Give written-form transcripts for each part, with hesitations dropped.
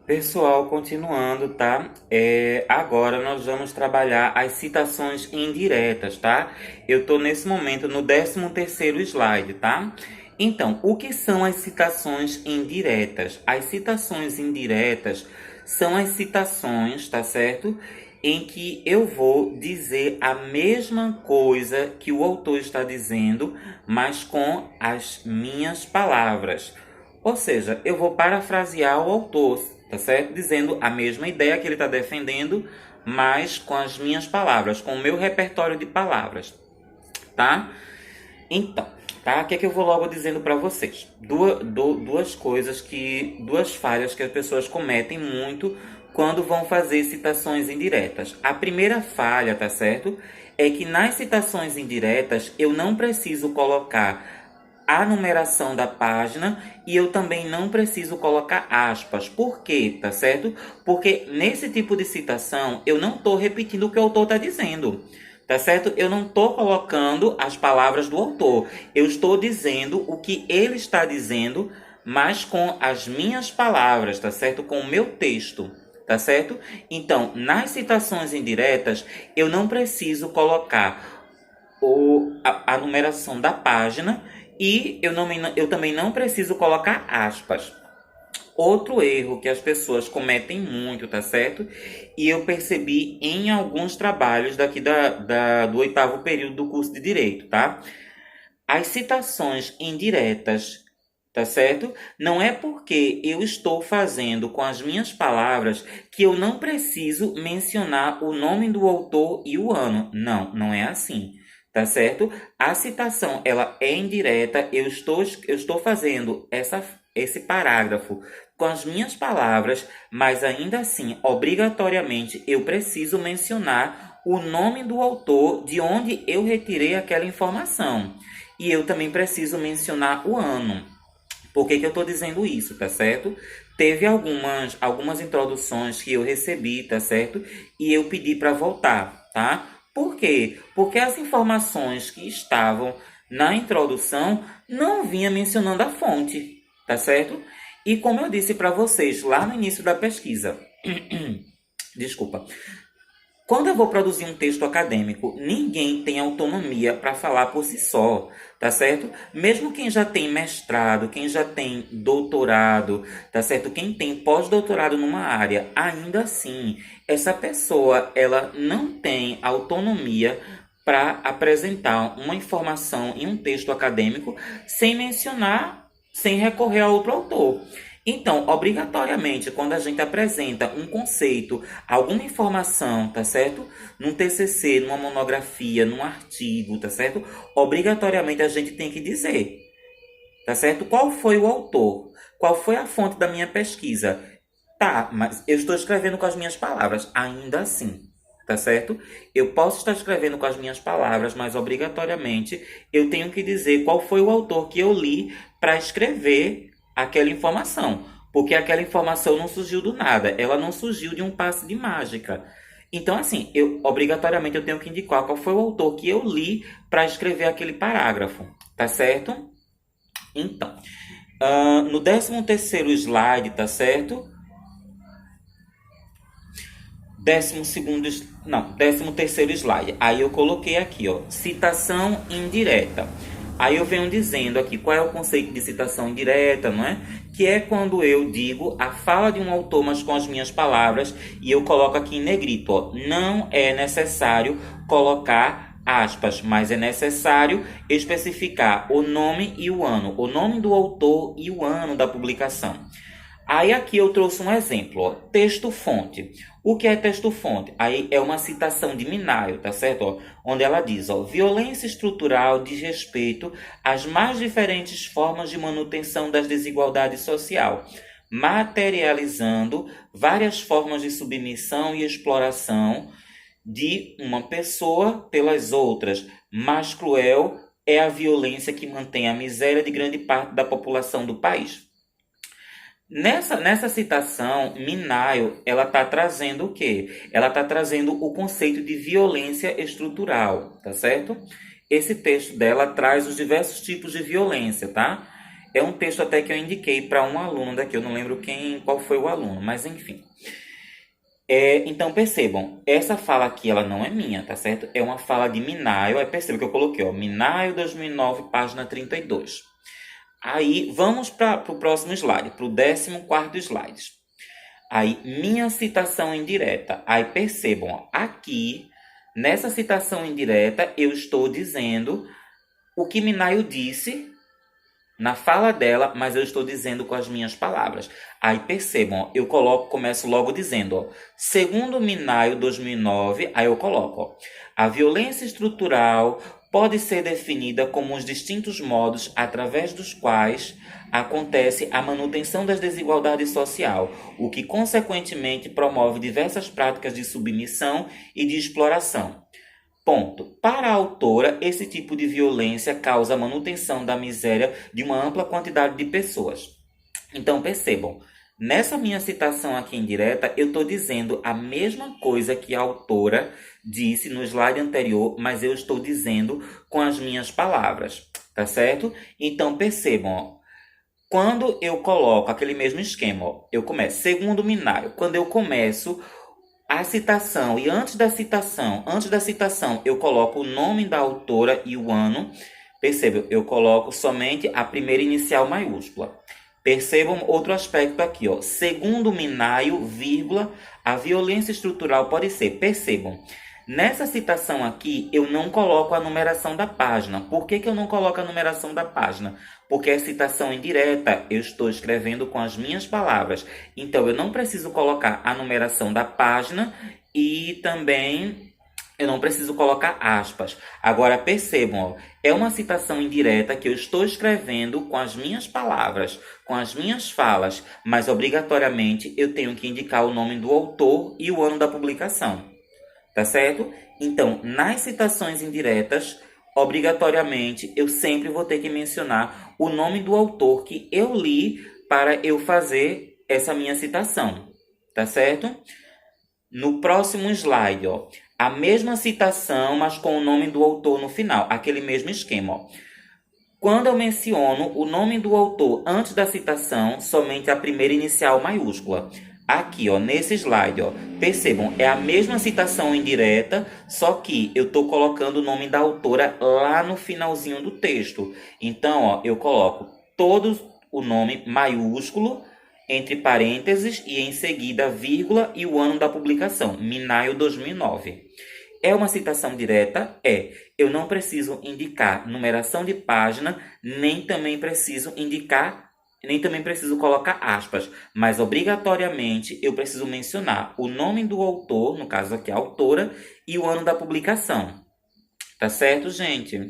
Pessoal, continuando, tá? Agora nós vamos trabalhar as citações indiretas, tá? Eu tô nesse momento no 13º slide, tá? Então, o que são as citações indiretas? As citações indiretas são as citações, tá certo? Em que eu vou dizer a mesma coisa que o autor está dizendo, mas com as minhas palavras. Ou seja, eu vou parafrasear o autor, tá certo? Dizendo a mesma ideia que ele está defendendo, mas com as minhas palavras, com o meu repertório de palavras, tá? Então, tá? O que é que eu vou logo dizendo para vocês? Duas falhas que as pessoas cometem muito quando vão fazer citações indiretas. A primeira falha, tá certo? É que nas citações indiretas eu não preciso colocar a numeração da página e eu também não preciso colocar aspas. Por quê? Tá certo? Porque nesse tipo de citação eu não estou repetindo o que o autor está dizendo. Tá certo? Eu não estou colocando as palavras do autor. Eu estou dizendo o que ele está dizendo, mas com as minhas palavras, tá certo? Com o meu texto. Tá certo? Então, nas citações indiretas, eu não preciso colocar a numeração da página e eu também não preciso colocar aspas. Outro erro que as pessoas cometem muito, tá certo? E eu percebi em alguns trabalhos daqui do 8º período do curso de Direito, tá? As citações indiretas, tá certo? Não é porque eu estou fazendo com as minhas palavras que eu não preciso mencionar o nome do autor e o ano. Não, não é assim. Tá certo? A citação, ela é indireta, eu estou fazendo esse parágrafo com as minhas palavras, mas ainda assim, obrigatoriamente, eu preciso mencionar o nome do autor de onde eu retirei aquela informação. E eu também preciso mencionar o ano. Por que eu estou dizendo isso, tá certo? Teve algumas introduções que eu recebi, tá certo? E eu pedi para voltar, tá? Por quê? Porque as informações que estavam na introdução não vinha mencionando a fonte, tá certo? E como eu disse para vocês lá no início da pesquisa, desculpa, quando eu vou produzir um texto acadêmico, ninguém tem autonomia para falar por si só, tá certo? Mesmo quem já tem mestrado, quem já tem doutorado, tá certo? Quem tem pós-doutorado numa área, ainda assim, essa pessoa, ela não tem autonomia para apresentar uma informação em um texto acadêmico sem mencionar, sem recorrer a outro autor. Então, obrigatoriamente, quando a gente apresenta um conceito, alguma informação, tá certo? Num TCC, numa monografia, num artigo, tá certo? Obrigatoriamente a gente tem que dizer, tá certo? Qual foi o autor? Qual foi a fonte da minha pesquisa? Tá, mas eu estou escrevendo com as minhas palavras, ainda assim, tá certo? Eu posso estar escrevendo com as minhas palavras, mas obrigatoriamente eu tenho que dizer qual foi o autor que eu li para escrever aquela informação, porque aquela informação não surgiu do nada, ela não surgiu de um passe de mágica. Então, assim, obrigatoriamente eu tenho que indicar qual foi o autor que eu li para escrever aquele parágrafo, tá certo? Então, no 13º slide, tá certo? 12º, não, 13º slide. Aí eu coloquei aqui, ó, citação indireta. Aí eu venho dizendo aqui qual é o conceito de citação indireta, não é? Que é quando eu digo a fala de um autor, mas com as minhas palavras, e eu coloco aqui em negrito, ó, não é necessário colocar aspas, mas é necessário especificar o nome e o ano, o nome do autor e o ano da publicação. Aí aqui eu trouxe um exemplo, ó, texto-fonte. O que é texto-fonte? Aí é uma citação de Minayo, tá certo? Ó, onde ela diz, ó, violência estrutural diz respeito às mais diferentes formas de manutenção das desigualdades social, materializando várias formas de submissão e exploração de uma pessoa pelas outras. Mais cruel é a violência que mantém a miséria de grande parte da população do país. Nessa citação, Minayo, ela está trazendo o quê? Ela está trazendo o conceito de violência estrutural, tá certo? Esse texto dela traz os diversos tipos de violência, tá? É um texto até que eu indiquei para um aluno daqui, eu não lembro qual foi o aluno, mas enfim. Então percebam, essa fala aqui ela não é minha, tá certo? É uma fala de Minayo, aí perceba que eu coloquei, ó, Minayo 2009, página 32. Aí vamos para o próximo slide, para o 14º slide. Aí, minha citação indireta. Aí percebam, ó, aqui, nessa citação indireta, eu estou dizendo o que Minayo disse na fala dela, mas eu estou dizendo com as minhas palavras. Aí percebam, ó, eu começo logo dizendo, ó, segundo Minayo 2009, aí eu coloco, ó, a violência estrutural pode ser definida como os distintos modos através dos quais acontece a manutenção das desigualdades social, o que consequentemente promove diversas práticas de submissão e de exploração. Ponto. Para a autora, esse tipo de violência causa a manutenção da miséria de uma ampla quantidade de pessoas. Então percebam, nessa minha citação aqui indireta, eu estou dizendo a mesma coisa que a autora disse no slide anterior, mas eu estou dizendo com as minhas palavras, tá certo? Então percebam, ó, quando eu coloco aquele mesmo esquema, ó, eu começo, segundo Minayo, quando eu começo a citação, e antes da citação, eu coloco o nome da autora e o ano. Percebam, eu coloco somente a primeira inicial maiúscula. Percebam outro aspecto aqui, ó. Segundo Minayo, vírgula, a violência estrutural pode ser. Percebam, nessa citação aqui, eu não coloco a numeração da página. Por que eu não coloco a numeração da página? Porque é citação indireta, eu estou escrevendo com as minhas palavras. Então, eu não preciso colocar a numeração da página e também eu não preciso colocar aspas. Agora, percebam, ó, é uma citação indireta que eu estou escrevendo com as minhas palavras, com as minhas falas, mas obrigatoriamente eu tenho que indicar o nome do autor e o ano da publicação. Tá certo? Então, nas citações indiretas, obrigatoriamente, eu sempre vou ter que mencionar o nome do autor que eu li para eu fazer essa minha citação. Tá certo? No próximo slide, ó, a mesma citação, mas com o nome do autor no final. Aquele mesmo esquema, ó. Quando eu menciono o nome do autor antes da citação, somente a primeira inicial maiúscula. Aqui, ó, nesse slide, ó, percebam, é a mesma citação indireta, só que eu estou colocando o nome da autora lá no finalzinho do texto. Então, ó, eu coloco todo o nome maiúsculo, entre parênteses, e em seguida, vírgula, e o ano da publicação, Minayo 2009. É uma citação direta? É. Eu não preciso indicar numeração de página, nem também preciso colocar aspas, mas obrigatoriamente eu preciso mencionar o nome do autor, no caso aqui a autora, e o ano da publicação. Tá certo, gente?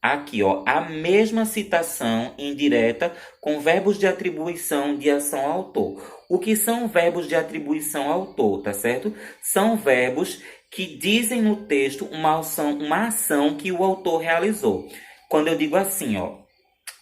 Aqui, ó, a mesma citação indireta com verbos de atribuição de ação ao autor. O que são verbos de atribuição ao autor, tá certo? São verbos que dizem no texto uma ação que o autor realizou. Quando eu digo assim, ó,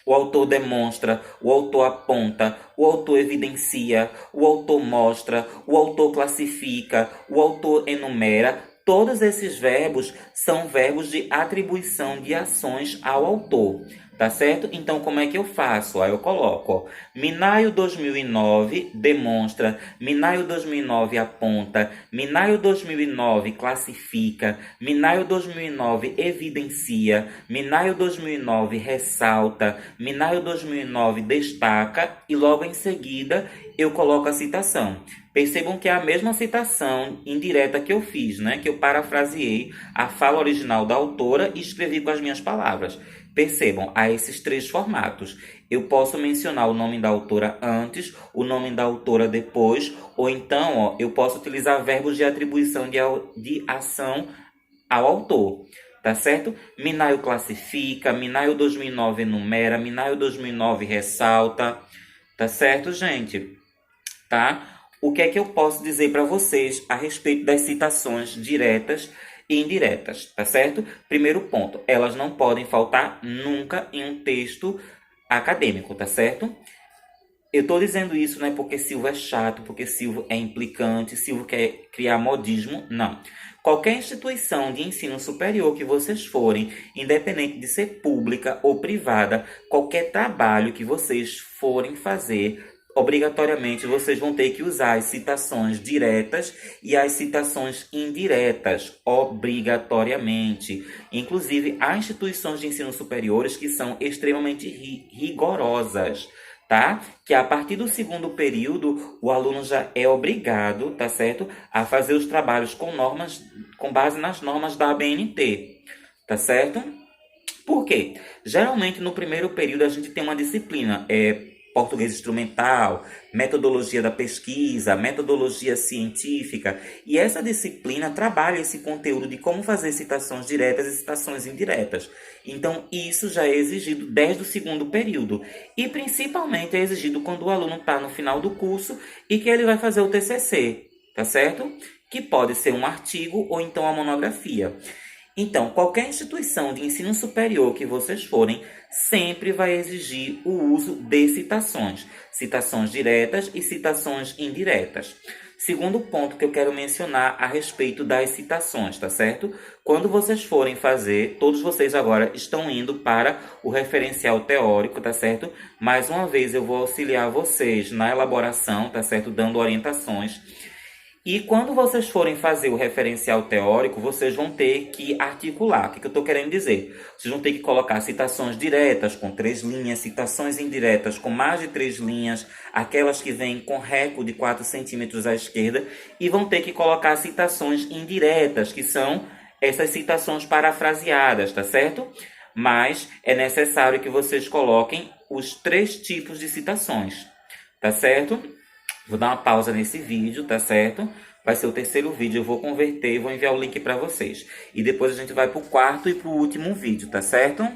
o autor demonstra, o autor aponta, o autor evidencia, o autor mostra, o autor classifica, o autor enumera. Todos esses verbos são verbos de atribuição de ações ao autor, tá certo? Então, como é que eu faço? Aí eu coloco, ó, Minayo 2009 demonstra, Minayo 2009 aponta, Minayo 2009 classifica, Minayo 2009 evidencia, Minayo 2009 ressalta, Minayo 2009 destaca e logo em seguida eu coloco a citação. Percebam que é a mesma citação indireta que eu fiz, né? Que eu parafraseei a fala original da autora e escrevi com as minhas palavras. Percebam, há esses três formatos. Eu posso mencionar o nome da autora antes, o nome da autora depois, ou então, ó, eu posso utilizar verbos de atribuição de ação ao autor. Tá certo? Minayo classifica, Minayo 2009 enumera, Minayo 2009 ressalta. Tá certo, gente? Tá? O que é que eu posso dizer para vocês a respeito das citações diretas e indiretas, tá certo? Primeiro ponto, elas não podem faltar nunca em um texto acadêmico, tá certo? Eu estou dizendo isso não é porque Silvio é chato, porque Silvio é implicante, Silvio quer criar modismo, não. Qualquer instituição de ensino superior que vocês forem, independente de ser pública ou privada, qualquer trabalho que vocês forem fazer, obrigatoriamente vocês vão ter que usar as citações diretas e as citações indiretas, obrigatoriamente. Inclusive, há instituições de ensino superiores que são extremamente rigorosas, tá? Que a partir do segundo período, o aluno já é obrigado, tá certo? A fazer os trabalhos com base nas normas da ABNT, tá certo? Por quê? Geralmente, no primeiro período, a gente tem uma disciplina, português instrumental, metodologia da pesquisa, metodologia científica, e essa disciplina trabalha esse conteúdo de como fazer citações diretas e citações indiretas. Então, isso já é exigido desde o segundo período, e principalmente é exigido quando o aluno está no final do curso e que ele vai fazer o TCC, tá certo? Que pode ser um artigo ou então a monografia. Então, qualquer instituição de ensino superior que vocês forem, sempre vai exigir o uso de citações. Citações diretas e citações indiretas. Segundo ponto que eu quero mencionar a respeito das citações, tá certo? Quando vocês forem fazer, todos vocês agora estão indo para o referencial teórico, tá certo? Mais uma vez eu vou auxiliar vocês na elaboração, tá certo? Dando orientações. E quando vocês forem fazer o referencial teórico, vocês vão ter que articular. O que eu estou querendo dizer? Vocês vão ter que colocar citações diretas com 3 linhas, citações indiretas com mais de 3 linhas, aquelas que vêm com reco de 4 centímetros à esquerda, e vão ter que colocar citações indiretas, que são essas citações parafraseadas, tá certo? Mas é necessário que vocês coloquem os 3 tipos de citações, tá certo? Vou dar uma pausa nesse vídeo, tá certo? Vai ser o terceiro vídeo, eu vou converter e vou enviar o link para vocês. E depois a gente vai para o quarto e para o último vídeo, tá certo?